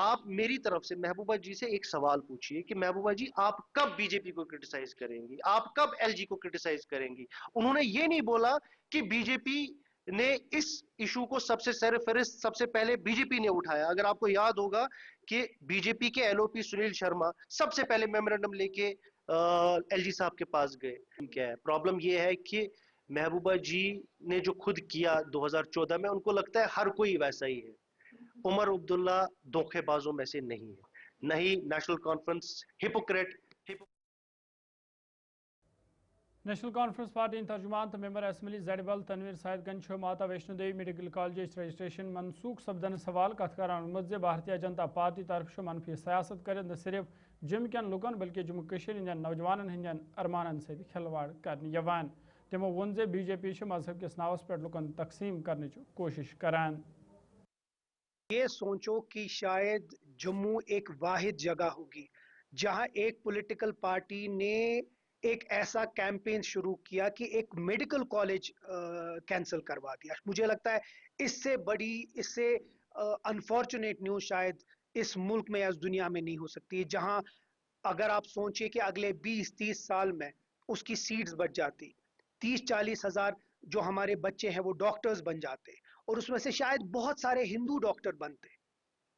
آپ میری طرف سے محبوبہ جی سے ایک سوال پوچھئے کہ محبوبہ جی آپ کب بی جے پی کو کرٹیسائز کریں گی, آپ کب ایل جی کو کرٹیسائز کریں گی. انہوں نے یہ نہیں بولا کہ بی جے پی نے اس ایشو کو سب سے سرفہرست سب سے پہلے بی جے پی نے اٹھایا. اگر آپ کو یاد ہوگا کہ بی جے پی کے ایل او پی سنیل شرما سب سے پہلے میمورنڈم لے کے ایل جی صاحب کے پاس گئے. کیا ہے پرابلم؟ یہ ہے کہ محبوبہ جی نے جو خود کیا 2014 میں, ان کو لگتا ہے ہر کوئی ویسا ہی ہے. عمر عبداللہ دھوکے بازوں میں سے نہیں ہے, نہیں national conference hypocrite. National conference party ترجمان تو ممبر اسمبلی زیڈبل تنویر سعید گنج Mata Vaishno Devi medical college registration منسوخ سپدن سوال کت کران ووٚنمُت زِ بھارتیہ جنتا پارٹی طرف منفی سیاست کرت نہ صرف جم کین لکن بلکہ جموں کشیر ہندین نوجوانن ہندین ارمانن ست کھلواڑ کرنے یوان. تمو ووٚن زِ بی جے پی مذہب کس ناوس پہ لکن تقسیم کرنچ کوشش کران. یہ سوچو کہ شاید جموں ایک واحد جگہ ہوگی جہاں ایک پولیٹیکل پارٹی نے ایک ایسا کیمپین شروع کیا کہ ایک میڈیکل کالج کینسل کروا دیا. مجھے لگتا ہے اس سے بڑی, اس سے انفارچونیٹ نیوز شاید اس ملک میں یا اس دنیا میں نہیں ہو سکتی, جہاں اگر آپ سوچیں کہ اگلے 20-30 سال میں اس کی سیٹس بچ جاتی, 30-40 ہزار جو ہمارے بچے ہیں وہ ڈاکٹرز بن جاتے, اور اس میں سے شاید بہت سارے ہندو ڈاکٹر بنتے.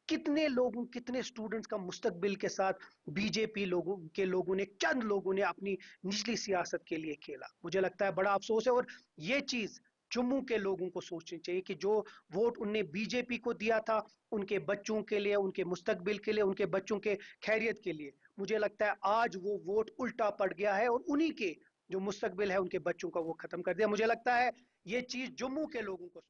کتنے لوگوں, کتنے سٹوڈنٹس کا مستقبل کے ساتھ بی جے پی لوگوں نے, چند لوگوں نے اپنی نچلی سیاست کے لیے کھیلا. مجھے لگتا ہے بڑا افسوس ہے, اور یہ چیز جموں کے لوگوں کو سوچنی چاہیے کہ جو ووٹ ان نے بی جے پی کو دیا تھا ان کے بچوں کے لیے, ان کے مستقبل کے لیے, ان کے بچوں کے خیریت کے لیے, مجھے لگتا ہے آج وہ ووٹ الٹا پڑ گیا ہے اور انہی کے جو مستقبل ہے ان کے بچوں کا وہ ختم کر دیا. مجھے لگتا ہے یہ چیز جموں کے لوگوں کو.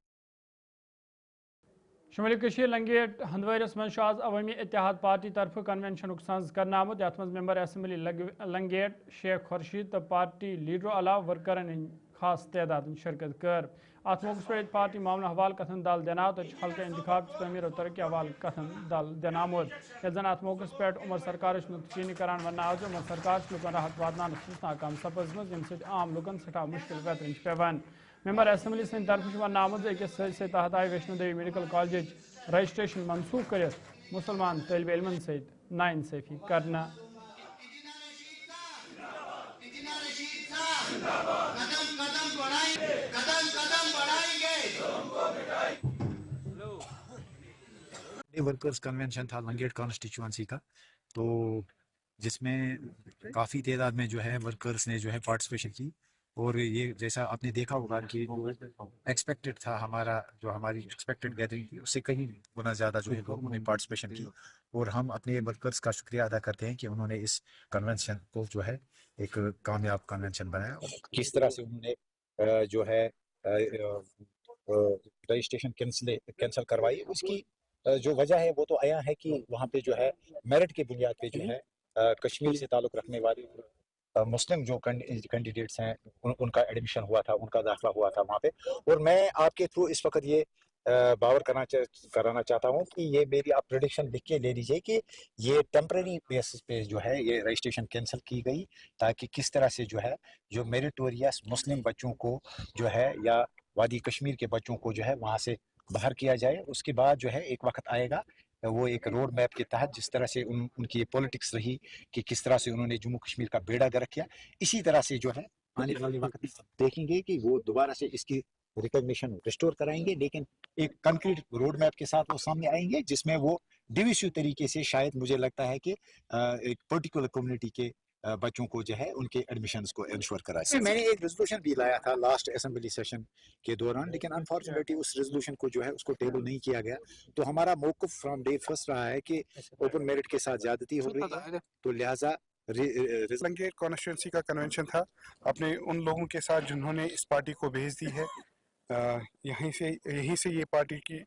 شمالی کشیر لنگیٹ ہندوارس من آز عوامی اتحاد پارٹی طرف کنونشن سنز کرنا آمت, یت مز ممبر اسمبلی لنگیٹ شیخ خورشید تو پارٹی لیڈرو علاوہ ورکرن خاص تعداد شرکت کر. ات موقع پہ پارٹی معاملہ حوالہ کتن دل دن آو تو حلقہ انتخاب تعمیر و ترقی حوالہ کتن دل دن آمت. یت زن ات موقع پہ عمر سرکار نقطہ کران ون آو عمر سرکار لکن راحت واتن ناکام سپزم یم سی عام لکن سٹھا مشکل ویترن پیوان. ممبر اسمبلی سند طرف ون آمت أکس سٲزِسٕے تحت آئی ویشنو دیوی میڈیکل کالجٕچ رجسٹریشن منسوخ کرت مسلمان طالب علمن ست ناانصافی کرنا. ورکرز کنونشن تھا لنگیٹ کانسٹیچوئنسی کا, تو جس میں کافی تعداد میں جو ہے ورکرز نے جو ہے پارٹیسپیشن کی, اور یہ جیسا آپ نے دیکھا ہوگا کہ ایکسپیکٹڈ تھا ہمارا, جو ہماری ایکسپیکٹڈ گیدرنگ تھی اس سے کہیں گنا زیادہ جو ہے لوگوں نے پارٹیسپیشن کی, اور ہم اپنے ورکرز کا شکریہ ادا کرتے ہیں کہ انہوں نے اس کنونشن کو جو ہے ایک کامیاب کنونشن بنایا. کس طرح سے انہوں نے جو ہے رجسٹریشن کینسل کروائی, اس کی جو وجہ ہے وہ تو عیاں ہے کہ وہاں پہ جو ہے میرٹ کی بنیاد پہ جو ہے کشمیر سے تعلق رکھنے والے مسلم جو کینڈیڈیٹس ہیں ان کا ایڈمیشن ہوا تھا, ان کا داخلہ ہوا تھا وہاں پہ. اور میں آپ کے تھرو اس وقت یہ باور کرانا چاہتا ہوں کہ یہ میری آپ پریڈکشن لکھ کے لے لیجئے کہ یہ ٹیمپرری بیسس پہ جو ہے یہ رجسٹریشن کینسل کی گئی, تاکہ کس طرح سے جو ہے جو میریٹوریس مسلم بچوں کو جو ہے یا وادی کشمیر کے بچوں کو جو ہے وہاں سے باہر کیا جائے. اس کے بعد جو ہے ایک وقت آئے گا وہ ایک روڈ میپ کے تحت, جس طرح سے ان کی پولیٹکس رہی کہ کس طرح سے انہوں نے جموں کشمیر کا بیڑا گرک کیا, اسی طرح سے جو ہے آنے والے وقت دیکھیں گے کہ وہ دوبارہ سے اس کی ریکگنیشن ریسٹور کرائیں گے, لیکن ایک کنکریٹ روڈ میپ کے ساتھ وہ سامنے آئیں گے جس میں وہ ڈیویسو طریقے سے شاید مجھے لگتا ہے کہ ایک پرٹیکولر کمیونٹی کے بچوں کو جو ہے ان کے ایڈمیشنز کو انشور کرائے. میں نے ایک ریزولوشن بھی لایا تھا لاسٹ اسمبلی سیشن کے دوران, لیکن انفارچونیٹلی اس ریزولوشن کو جو ہے اس کو ٹیبل نہیں کیا گیا. تو ہمارا موقف فرام ڈے فرسٹ رہا ہے کہ اوپن میرٹ کے ساتھ زیادتی ہو رہی ہے, تو لہٰذا لنگیٹ کانسٹیچوئنسی کا کنونشن تھا اپنے ان لوگوں کے ساتھ جنہوں نے اس پارٹی کو بھیج دی ہے. یہیں سے یہ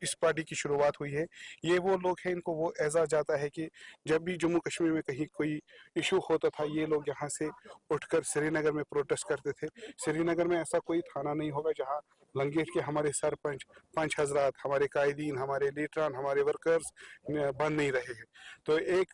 اس پارٹی کی شروعات ہوئی ہے. یہ وہ لوگ ہیں, ان کو وہ اعزاز جاتا ہے کہ جب بھی جموں کشمیر میں کہیں کوئی ایشو ہوتا تھا یہ لوگ یہاں سے اٹھ کر سری نگر میں پروٹیسٹ کرتے تھے. سری نگر میں ایسا کوئی تھانہ نہیں ہوگا جہاں لنگیٹ کے ہمارے پنچ حضرات, ہمارے قائدین, ہمارے لیڈران, ہمارے ورکرز بن نہیں رہے ہیں. تو ایک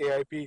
AIP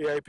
AIP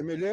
MLA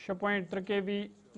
6.3 kV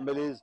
MLAs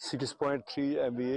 6.3 MVA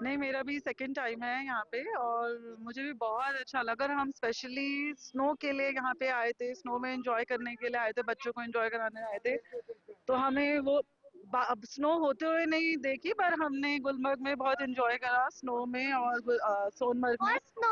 نہیں میرا بھی سیکنڈ ٹائم ہے یہاں پہ اور مجھے بھی بہت اچھا لگا. ہم اسپیشلی سنو کے لیے یہاں پہ آئے تھے, سنو میں انجوائے کرنے کے لیے آئے تھے, بچوں کو انجوائے کرانے آئے تھے. تو ہمیں وہ اب سنو ہوتے ہوئے نہیں دیکھی پر ہم نے گلمرگ میں بہت انجوائے کرا سنو میں اور سون مرگ میں. تو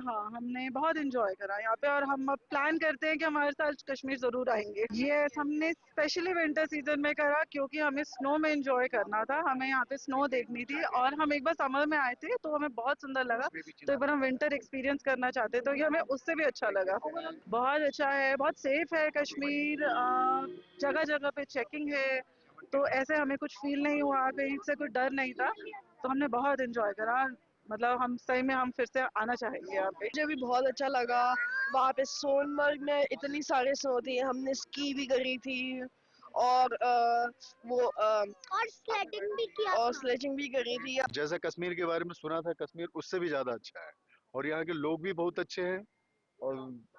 ہاں ہم نے بہت انجوائے کرا یہاں پہ اور ہم اب پلان کرتے ہیں کہ ہم ہر سال کشمیر ضرور آئیں گے. یہ ہم نے اسپیشلی ونٹر سیزن میں کرا کیونکہ ہمیں سنو میں انجوائے کرنا تھا, ہمیں یہاں پہ سنو دیکھنی تھی. اور ہم ایک بار سمر میں آئے تھے تو ہمیں بہت سندر لگا, تو ایک بار ہم ونٹر ایکسپیرینس کرنا چاہتے تو یہ ہمیں اس سے بھی اچھا لگا. بہت اچھا ہے, بہت سیف ہے کشمیر, جگہ جگہ پہ چیکنگ ہے, تو ایسے ہمیں کچھ فیل نہیں ہوا, کہیں سے کوئی ڈر نہیں تھا. تو ہم نے بہت انجوائے کرا, مطلب ہم صحیح میں ہم پھر سے آنا چاہیں گے یہاں پہ. مجھے بھی بہت اچھا لگا وہاں پہ سون مرگ میں, اتنی سارے سنو تھی, ہم نے اسکی بھی کری تھی اور وہ اور سلیجنگ بھی کری تھی. جیسا کشمیر کے بارے میں سنا تھا, کشمیر اس سے بھی زیادہ اچھا ہے اور یہاں کے لوگ بھی بہت اچھے ہیں اور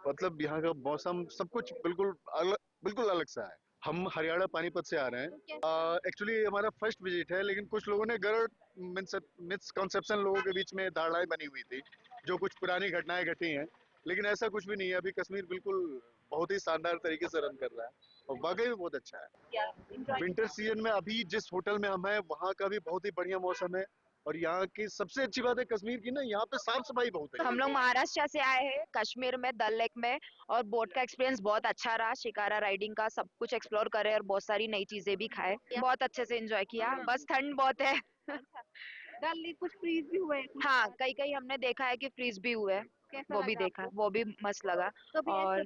مطلب یہاں کا موسم سب کچھ بالکل الگ سا ہے. ہم ہریانہ پانی پت سے آ رہے ہیں. ایکچولی ہمارا فرسٹ وزٹ ہے, لیکن کچھ لوگوں نے مسکنسیپشن لوگوں کے بیچ میں دھارنائیں بنی ہوئی تھی, جو کچھ پرانی گھٹنائیں گھٹی ہیں, لیکن ایسا کچھ بھی نہیں ہے. ابھی کشمیر بالکل بہت ہی شاندار طریقے سے رن کر رہا ہے اور واقعی بھی بہت اچھا ہے. ونٹر سیزن میں ابھی جس ہوٹل میں ہم ہیں وہاں کا بھی بہت ہی بڑھیا موسم ہے, اور یہاں کی سب سے اچھی بات ہے کشمیر کی نا, یہاں پہ صاف صفائی بہت ہے. ہم لوگ مہاراشٹر سے آئے ہیں کشمیر میں ڈل لیک میں, اور بوٹ کا ایکسپیرینس بہت اچھا رہا. شکارا رائڈنگ کا سب کچھ ایکسپلور کرے اور بہت ساری نئی چیزیں بھی کھائے, بہت اچھے سے انجوائے کیا. بس ٹھنڈ بہت ہے. ڈل لیک کچھ فریز بھی ہوئے, ہاں کئی ہم نے دیکھا ہے کہ فریز بھی ہوئے, وہ بھی دیکھا, وہ بھی مست لگا. اور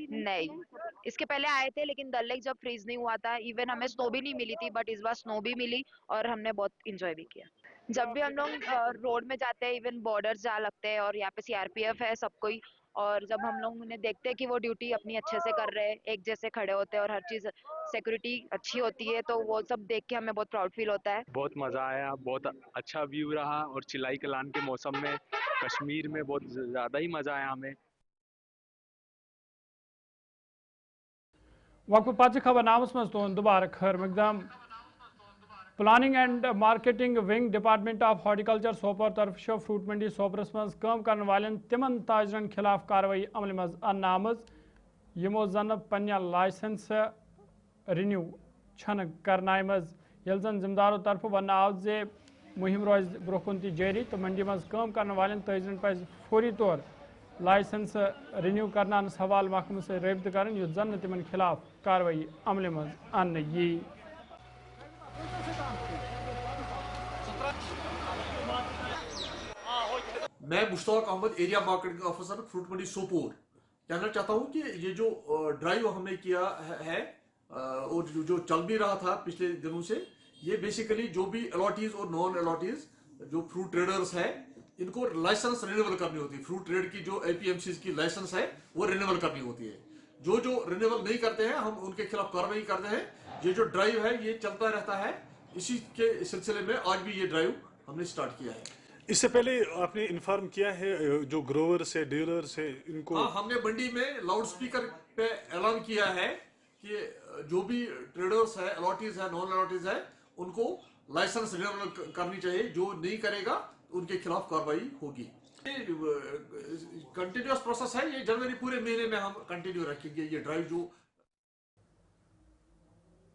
نہیں اس کے پہلے آئے تھے لیکن ڈل لیک جب فریز نہیں ہوا تھا, ایون ہمیں سنو بھی نہیں ملی تھی, بٹ اس بار سنو بھی ملی اور ہم نے بہت انجوائے بھی کیا. جب بھی ہم لوگ روڈ میں جاتے ہیں, ایون بارڈرز جا لگتے ہیں, اور یہاں پہ CRPF ہے سب کوئی, اور جب ہم لوگ انہیں دیکھتے ہیں کہ وہ ڈیوٹی اپنی اچھے سے کر رہے ہیں, ایک جیسے کھڑے ہوتے ہیں اور ہر چیز سیکورٹی اچھی ہوتی ہے, تو وہ سب دیکھ کے ہمیں بہت پراؤڈ فیل ہوتا ہے. بہت مزہ آیا, بہت اچھا ویو رہا, اور چلائی کلان کے موسم میں کشمیر میں بہت زیادہ ہی مزہ آیا ہمیں. وقفہ پتہ خبر نامس مز تہد دوبارہ خیر مقدام. Planning and marketing wing department of horticulture Sopore طرف فروٹ منڈی سوپرس مز کام کرن والن تمن تاجرن خلاف کاروائی عمل مز ان آمز یمو زن پنہ لائسنس رینیو چھن کرنائے مز, یل زن ذمدارو طرف ون آو زِ مہم روز برو کن تہ جاری, تو منڈی مز کام کرن والن تاجرن پز فوری طور لائسنس رینیو کرنانس حوالہ محکمہ سے رابطہ کرن یُتھ زن تمن خلاف کاروائی عمل مز ان یی. میں Mushtaq Ahmad, area marketing officer, fruit منڈی سوپور. کہنا چاہتا ہوں کہ یہ جو ڈرائیو ہم نے کیا ہے اور جو چل بھی رہا تھا پچھلے دنوں سے, یہ بیسیکلی جو بھی الاٹیز اور نان الاٹیز جو فروٹ ٹریڈرز ہیں ان کو لائسنس رینیول کرنی ہوتی ہے. فروٹ ٹریڈ کی جو APMCs کی لائسنس ہے وہ رینیول کرنی ہوتی ہے. جو رینیول نہیں کرتے ہیں ہم ان کے خلاف کارروائی کرتے ہیں. یہ جو ڈرائیو ہے یہ چلتا رہتا ہے, اسی کے سلسلے میں آج بھی یہ ڈرائیو ہم نے سٹارٹ کیا ہے. اس سے پہلے آپ نے انفارم کیا ہے جو گروورز ہے, ڈیلرز ہے, ان کو؟ ہاں, ہم نے منڈی میں لاؤڈ سپیکر پہ اعلان کیا ہے کہ جو بھی ٹریڈرز ہے, الاٹیز ہے, نان الاٹیز ہے, ان کو لائسنس رینیول کرنی چاہیے. جو نہیں کرے گا ان کے خلاف کارروائی ہوگی. کنٹینیوس پروسیس ہے, یہ جنوری پورے مہینے میں ہم کنٹینیو رکھیں گے یہ ڈرائیو. جو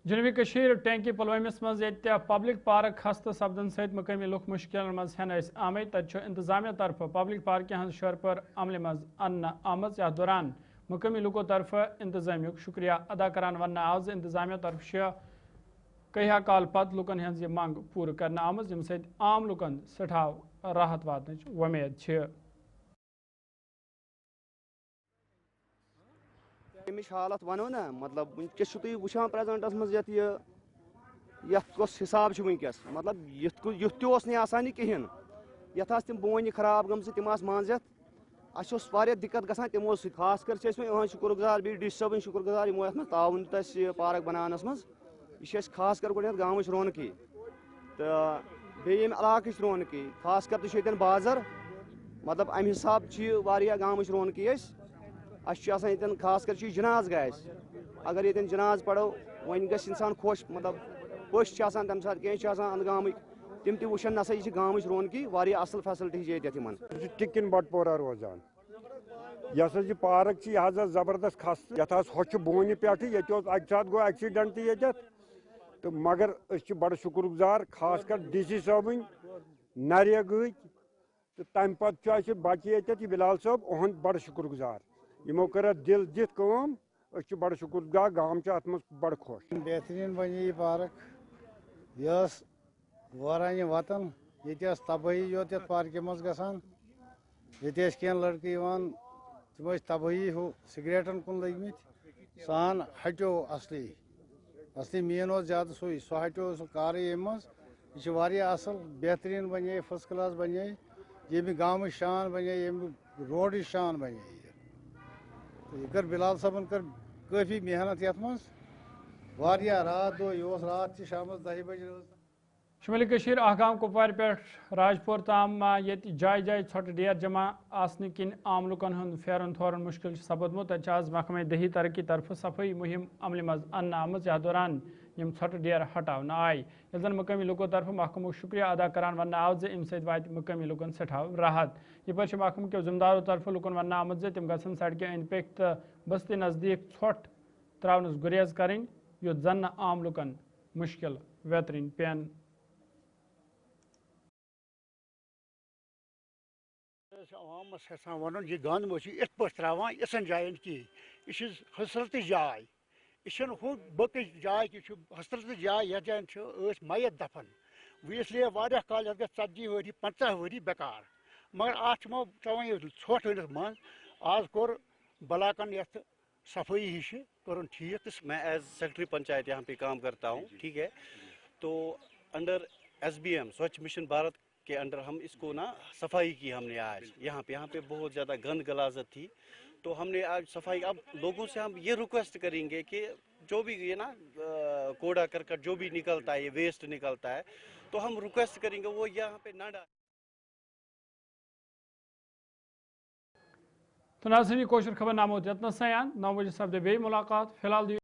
جنوبی کشیر ٹینکی پلوامس مز پبلک پارک خستہ سپدن ست مقامی لوک مشکل مز ہین آمت. تت انتظامیہ طرف پبلک پارک ہز شر پر عمل مز ان آمت. یتھ دوران مقامی لوکو طرف انتظامیہ شکریہ ادا کران ون آو ز انتظامیہ طرف کہیا کال پت لوکن ہز یہ منگ پور کرنا آمت, یم ست عام لوکن سٹھا راحت واتن ومید. امچ حالت ونو نا, مطلب ونکس تھی وچان پریزنٹس مز یت کس حساب ونکس, مطلب یُتھ تہ نی آسان کہین. یتھ تم بونہ خراب گمژ تم مان اس دقت گژھان تمو سۭتۍ. خاص کر یہن شکر گزار بیٚیہِ ڈی سی صٲبن شکر گزار یمو اتھ تعاون دیُت اسہِ پارک بناونس مز. یہ خاص کر گۄڈنیتھ گامٕچ رونقی تہٕ بیٚیہِ ییٚمہِ علاقٕچ رونقی. خاص کر تہِ چھُ بازر, مطلب امہِ حساب چھِ واریاہ گامٕچ رونقی اسہِ ییٚتٮ۪ن خاص کر جناز گاہ اگر ییٚتٮ۪ن جناز پڑو ون گژھِ انسان خوش, مطلب پٔژھۍ چھِ آسان تمہِ ساتہٕ کینٛہہ چھِ آسان اندگامٕکۍ تم تہ وچھن نسا یہ گامچ رونقی واریاہ اصل فیسلٹی چھِ ییٚتٮ۪تھ یِمن ٹکن بٹپورہ روزان یس یہ پارک یہ زبردست خست یت ہوچ بونہ پہ یہ اکہ سات گو ایکسیڈنٹ یتھ تو مگر بڑ شکر گزار خاص کر ڈی سی صٲبن نریگا تو تمہ پتہ بچہ یہ بلال صٲب اہد بڑ شکر گزار یمو کر دل دت کام بڑ شکر گزار گام ات مز بڑ خوش بہترین بنے یہ پارک یہ وارانہ وطن یہ تباہی یوت یت پارکہ مز گژھان یہ کی لڑکہ تم تباہی ہو سگریٹن کن لگمت سان ہٹو اصلی مین زیادہ سہ ہٹو سہ کار یہ واریاہ اصل بہترین بنے فرسٹ کلاس بنے یہ گام شان بنے یہ روڈ شان بنے یہ کر بلال صاحبن کر کافی محنت یت مز واریاہ رات دو یہ رات تہ شام 10 بجے شمالی کشیر احکام کپوار پیٹھ راجپور تام یت جائے جائے ژھۄٹہٕ ڈیر جمع آسنہ کن عام لکن ہند پھیرن تھورن مشکل سپدمت تتہ آز محکمہ دہی ترقی طرف صفائی مہم عمل مز ان آمت یتھ دوران یم ژھۄٹہٕ ڈیر ہٹاونہ آئی یل زن مقامی لوکو طرف محکمہ شکریہ ادا کران ون آو ز ام سۭتۍ واتہِ مقامی لوکن سٹھا راحت یہ محکمہ کیو ذمہ دارو طرف لوکن ون آمت ز تم گھن سڑکہ اند پکھ تو بستی نزدیک ژھۄٹھ تراونس گریز کریں یوت زن عام لوکن مشکل ویترین پین عوامس ون یہ گند مہ ات پہ تران یژن جائن کہین یہ حسرت جائے یہ بکش جائے کہ حسرت جائے یھ جائن میت دفن اس لیے واریاہ کال یھ گھر 40 ؤری 50 ؤری بیکار مگر ات تران یہ ژھۄٹھ ؤنس من آز کور بلاکن یھ صفائی ہش کرن ٹھیک. میں ایز سیکرٹری پنچایت یہاں پہ کام کرتا ہوں ٹھیک ہے. تو انڈر SBM سوچھ مشن بھارت کے انڈر ہم اس کو نا صفائی کی ہم نے آج یہاں پہ بہت زیادہ گند غلاظت تھی تو ہم نے آج صفائی. اب لوگوں سے ہم یہ ریکویسٹ کریں گے کہ جو بھی یہ نا کوڑا کرکٹ جو بھی نکلتا ہے یہ ویسٹ نکلتا ہے تو ہم ریکویسٹ کریں گے وہ یہاں پہ نہ ڈالیں. تو ناظرین کوشر خبر نامہ یتنس سیان 9 بجے سپدے بیٚیہِ ملاقات فی الحال